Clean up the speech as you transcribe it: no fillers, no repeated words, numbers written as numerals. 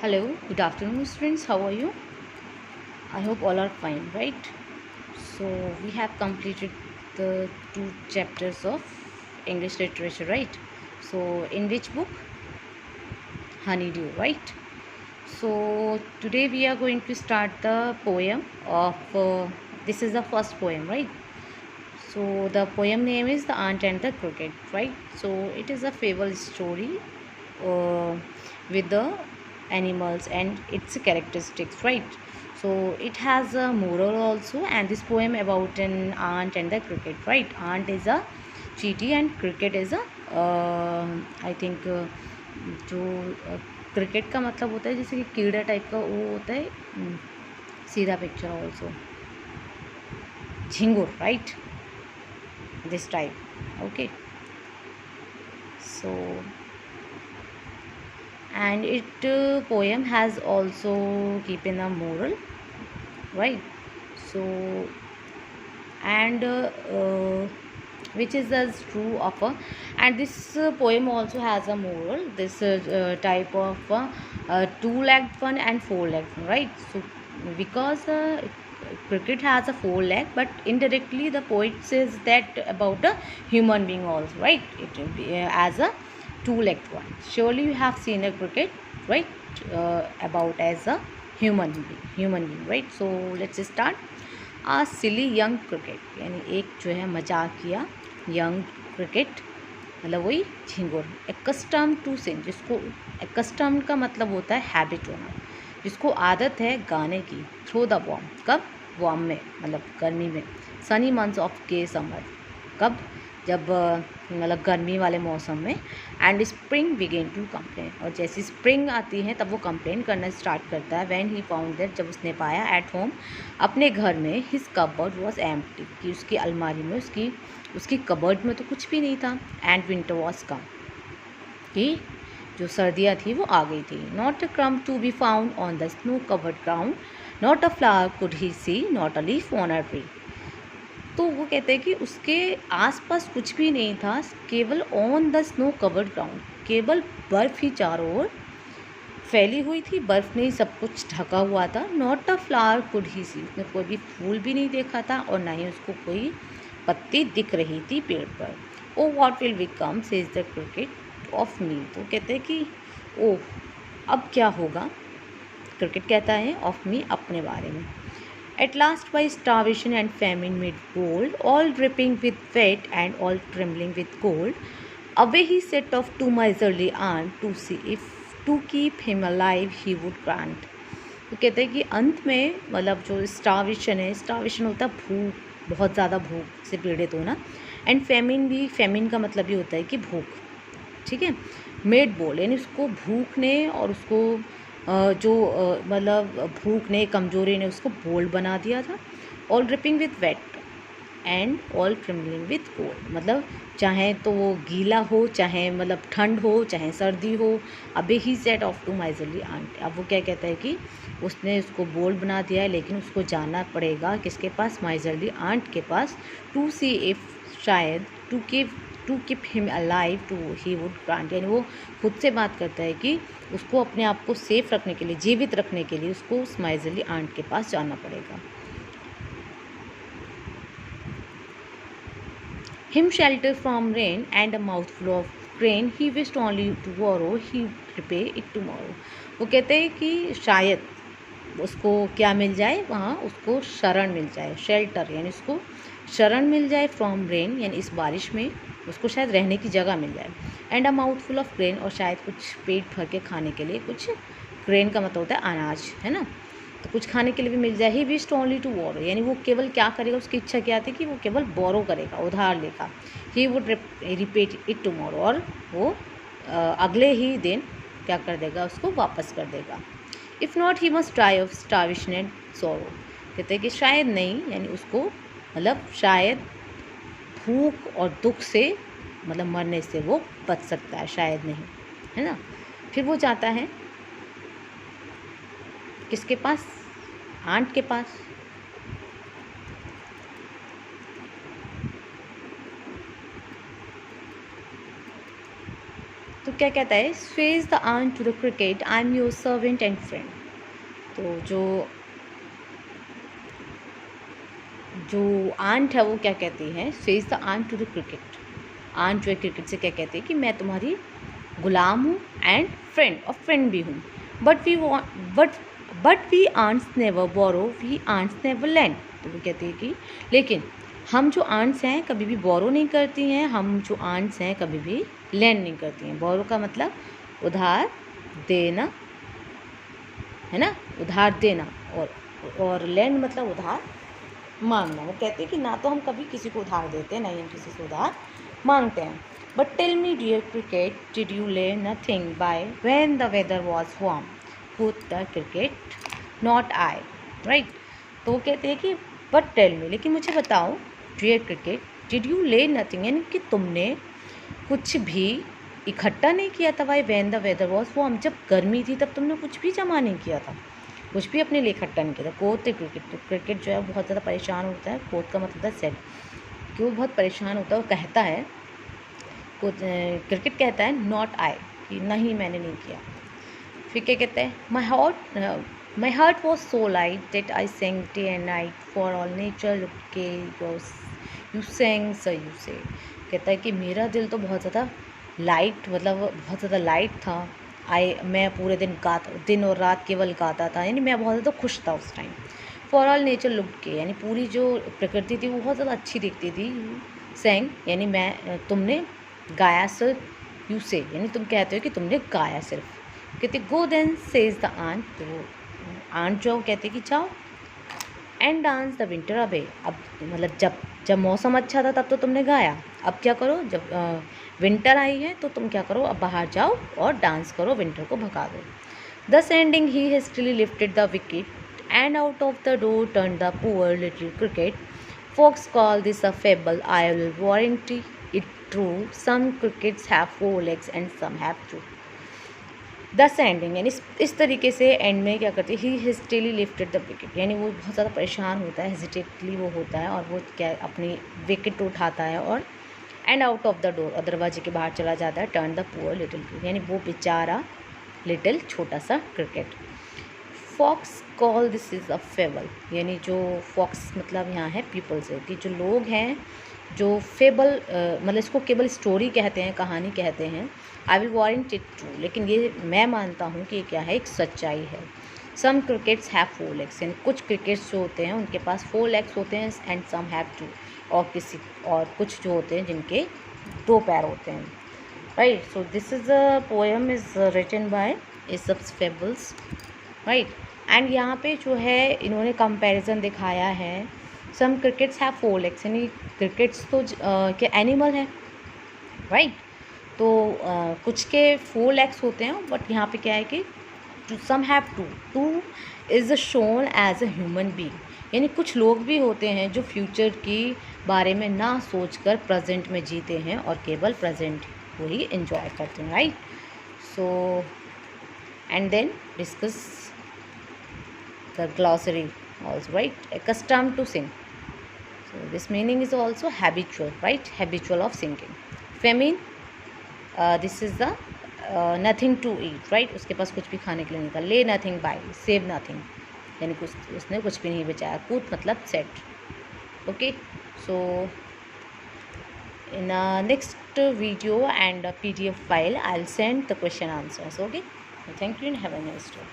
Hello, good afternoon, students. How are you? I hope all are fine, right? So, we have completed the two chapters of English literature, right? So, in which book? Honeydew, right? So, today we are going to start the poem of this is the first poem, right? So, the poem name is The Ant and the Cricket, right? So, it is a fable story uh, with the animals and its characteristics, right? So, it has a moral also, and this poem about an ant and the cricket, right? Ant is a cheetah and cricket is a I think जो cricket का मतलब होता है जैसे कि कीड़ा type का वो होता है सीधा पिक्चर ऑल्सो झिंगुर right this type okay so and it poem has also keeping a moral right so and which is as true of a and this poem also has a moral this type of two-legged one and four-legged one right so because cricket has a four leg but indirectly the poet says that about a human being also right it will be, as a two-legged one surely you have seen a cricket right about as a human being right so let's start a silly young cricket यानी एक जो है मजाकिया young cricket मतलब वही झिंगुर accustomed to sing जिसको accustomed का मतलब होता है हैबिट होना जिसको आदत है गाने की थ्रो द वॉर्म कब वॉर्म में मतलब गर्मी में सनी मंथ्स ऑफ के समर कब जब मतलब गर्मी वाले मौसम में and spring begin to complain और जैसी स्प्रिंग आती है तब वो कंप्लेन करना स्टार्ट करता है व्हेन ही फाउंड दैट जब उसने पाया एट होम अपने घर में हिज कबर्ड वॉज एम्प्टी कि उसकी अलमारी में उसकी कबर्ड में तो कुछ भी नहीं था एंड विंटर वॉज कम कि जो सर्दियाँ थी वो आ गई थी not a crumb to be found on the snow covered ground not a flower could he see not a leaf on a tree तो वो कहते हैं कि उसके आसपास कुछ भी नहीं था केवल on the snow covered ground केवल बर्फ़ ही चारों ओर फैली हुई थी बर्फ़ ने ही सब कुछ ढका हुआ था not a flower could he see उसने कोई भी फूल भी नहीं देखा था और ना ही उसको कोई पत्ती दिख रही थी पेड़ पर oh what will become says the cricket of me तो कहते हैं कि ओह अब क्या होगा क्रिकेट कहता है ऑफ मी अपने बारे में At last, by starvation and famine made bold, all dripping with wet and all trembling with cold, away he set off to miserly aunt to see if to keep him alive he would grant. तो कहते हैं कि अंत में मतलब जो starvation है starvation होता है भूख बहुत ज़्यादा भूख से पीड़ित होना एंड फेमिन भी फेमिन का मतलब ये होता है कि भूख ठीक है मेड बोल यानी उसको भूख ने और उसको जो मतलब भूख ने कमज़ोरी ने उसको बोल्ड बना दिया था all dripping with wet and all trembling with cold मतलब चाहे तो वो गीला हो चाहे मतलब ठंड हो चाहे सर्दी हो अभी ही set off to miserly aunt अब वो क्या कहता है कि उसने उसको बोल्ड बना दिया है लेकिन उसको जाना पड़ेगा किसके पास माइजरली आंट के पास टू सी इफ़ शायद to keep him alive to he would grant यानी वो खुद से बात करता है कि उसको अपने आप को सेफ रखने के लिए जीवित रखने के लिए उसको उस माइजरली आंट के पास जाना पड़ेगा Him shelter from rain and a mouthful of grain he wished only to borrow he repay it tomorrow वो कहते हैं कि शायद उसको क्या मिल जाए वहाँ उसको शरण मिल जाए शेल्टर यानी उसको शरण मिल जाए फ्रॉम रेन यानी इस बारिश में उसको शायद रहने की जगह मिल जाए and a mouthful of grain और शायद कुछ पेट भर के खाने के लिए कुछ ग्रेन का मतलब होता है अनाज है ना तो कुछ खाने के लिए भी मिल जाए he wished only to borrow यानी वो केवल क्या करेगा उसकी इच्छा क्या थी कि वो केवल बोरो करेगा उधार लेगा he would repeat it tomorrow और वो अगले ही दिन क्या कर देगा उसको वापस कर देगा if not he must die of starvation and sorrow कहते हैं कि शायद नहीं यानी उसको मतलब शायद भूख और दुख से मतलब मरने से वो बच सकता है शायद नहीं है ना फिर वो जाता है किसके पास आंट के पास तो क्या कहता है, says the ant to the cricket, I am your servant and friend. तो जो आंट है वो क्या कहती है, says the ant to the cricket, ant जो है क्रिकेट से क्या कहती है कि मैं तुम्हारी गुलाम हूँ एंड फ्रेंड, और फ्रेंड भी हूँ। But we ants never borrow, we ants never lend. तो वो कहती है कि लेकिन हम जो आंट्स हैं कभी भी बोरो नहीं करती हैं, हम जो आंट्स हैं कभी भी लैंड नहीं करती हैं। बोरो का मतलब उधार देना है ना, उधार देना, और लैंड मतलब उधार मांगना। वो कहते हैं कि ना तो हम कभी किसी को उधार देते हैं, ना ही हम किसी से उधार मांगते हैं। But tell me dear cricket, did you lay nothing by when the weather was warm, put the cricket not I, right. तो वो कहते हैं कि बट टेल मी, लेकिन मुझे बताओ, dear cricket, did you lay nothing, यानी कि तुमने कुछ भी इकट्ठा नहीं किया था, why when the weather was warm, जब गर्मी थी तब तुमने कुछ भी जमा नहीं किया था, कुछ भी अपने लिए इकट्ठा नहीं किया था। कोत क्रिकेट, तो क्रिकेट जो है बहुत ज़्यादा परेशान होता है, कोत का मतलब है सेड, कि वो बहुत परेशान होता है, वो कहता है, क्रिकेट कहता है नॉट आई, कि नहीं मैंने नहीं किया। फिर क्या कहता है, my heart was so light that I sang day and night for all nature look के you sang sir you say. कहता है कि मेरा दिल तो बहुत ज़्यादा लाइट, मतलब बहुत ज़्यादा लाइट था, मैं पूरे दिन और रात केवल गाता था, यानी मैं बहुत ज़्यादा खुश था उस time. For all nature look के, यानी पूरी जो प्रकृति थी वो बहुत ज़्यादा अच्छी दिखती थी। सेंग यानी तुमने गाया, सिर्फ यू से यानी तुम कहते हो कि तुमने गाया सिर्फ। कहते go then says the ant, तो आंट जो कहते कि जाओ, and dance the winter away, अब मतलब जब मौसम अच्छा था तब तो तुमने गाया, अब क्या करो, जब विंटर आई है तो तुम क्या करो, अब बाहर जाओ और डांस करो, विंटर को भगा दो। दस ending he hastily lifted the wicket and out of the door turn the poor little cricket, folks call this a fable, I will warranty it true, some crickets have 4 legs and some have 2। दस ending यानी इस तरीके से and में क्या करती है, ही hastily lifted the wicket, यानी वो बहुत ज़्यादा परेशान होता है, हेजिटेटली वो होता है, और वो क्या अपनी विकेट उठाता है और and out of the door, और दरवाजे के बाहर चला जाता है, turn the poor little cricket, यानी वो बेचारा लिटिल छोटा सा cricket. Fox call this is a fable, यानी जो फॉक्स मतलब यहाँ है पीपल से, कि जो लोग हैं जो फेबल मतलब इसको केवल स्टोरी कहते हैं, कहानी कहते हैं। I will warrant it true, लेकिन ये मैं मानता हूँ कि ये क्या है, एक सच्चाई है। सम क्रिकेट्स हैव 4 लेग्स, यानी कुछ क्रिकेट्स जो होते हैं उनके पास 4 लेग्स होते हैं, एंड सम हैव 2, और कुछ जो होते हैं जिनके 2 पैर होते हैं, right. So this is a poem is written by Aesop's fables, right. And यहाँ पे जो है इन्होंने कंपैरिजन दिखाया है, सम क्रिकेट्स हैव 4 लेग्स, यानी क्रिकेट्स तो के एनिमल हैं, राइट। तो कुछ के 4 लेग्स होते हैं, बट यहाँ पे क्या है कि some have 2 is shown as a human being, यानी कुछ लोग भी होते हैं जो फ्यूचर की बारे में ना सोचकर प्रेजेंट में जीते हैं और केवल प्रेजेंट को ही एंजॉय करते हैं, right. So and then discuss the glossary also, right, accustomed to sing, so this meaning is also habitual, right, habitual of singing। famine, this is the nothing to eat, right, उसके पास कुछ भी खाने के लिए नहीं था। lay nothing by, save nothing, यानी कुछ उसने कुछ भी नहीं बचाया। कूद मतलब set, okay। so in a next video and a PDF file I'll send the question answers, okay। thank you and have a nice day।